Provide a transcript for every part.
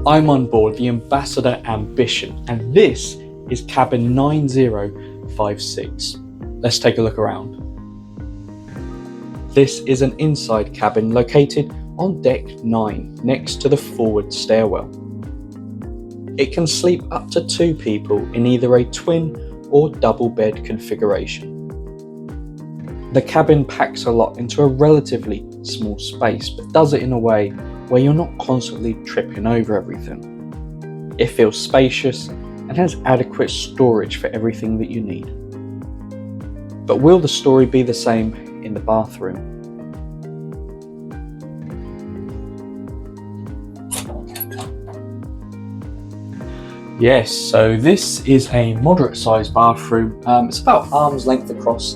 I'm on board the Ambassador Ambition, and this is cabin 9056. Let's take a look around. This is an inside cabin located on deck 9 next to the forward stairwell. It can sleep up to 2 people in either a twin or double bed configuration. The cabin packs a lot into a relatively small space, but does it in a way where you're not constantly tripping over everything. It feels spacious and has adequate storage for everything that you need. But will the story be the same in the bathroom? Yes, so this is a moderate sized bathroom. It's about arm's length across,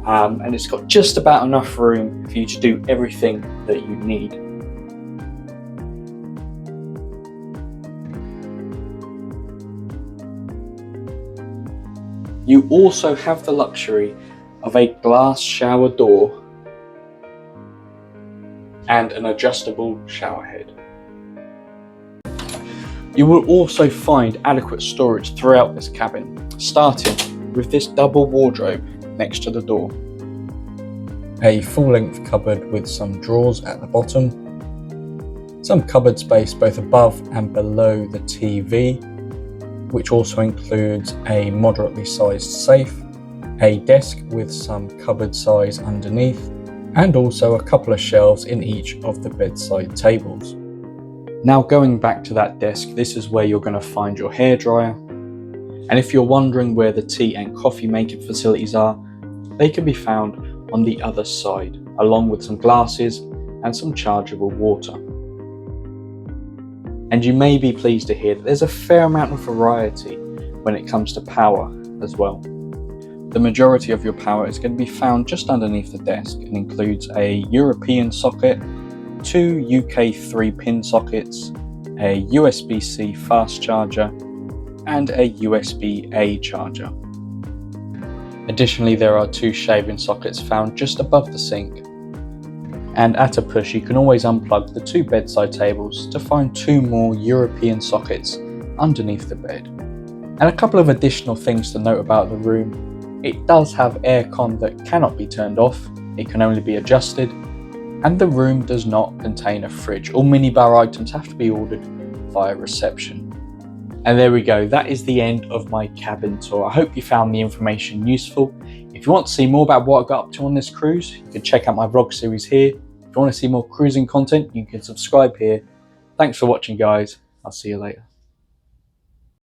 and it's got just about enough room for you to do everything that you need. You also have the luxury of a glass shower door and an adjustable shower head. You will also find adequate storage throughout this cabin, starting with this double wardrobe next to the door. A full-length cupboard with some drawers at the bottom, some cupboard space both above and below the TV, which also includes a moderately sized safe, a desk with some cupboard size underneath, and also a couple of shelves in each of the bedside tables. Now going back to that desk, this is where you're going to find your hairdryer. And if you're wondering where the tea and coffee making facilities are, they can be found on the other side, along with some glasses and some chargeable water. And you may be pleased to hear that there's a fair amount of variety when it comes to power as well. The majority of your power is going to be found just underneath the desk and includes a European socket, 2 UK 3-pin sockets, a USB-C fast charger, and a USB-A charger. Additionally, there are 2 shaving sockets found just above the sink. And at a push, you can always unplug the 2 bedside tables to find 2 more European sockets underneath the bed. And a couple of additional things to note about the room. It does have aircon that cannot be turned off, it can only be adjusted, and the room does not contain a fridge. All minibar items have to be ordered via reception. And there we go, that is the end of my cabin tour. I hope you found the information useful. If you want to see more about what I got up to on this cruise, you can check out my vlog series here. If you want to see more cruising content, you can subscribe here. Thanks for watching, guys. I'll see you later.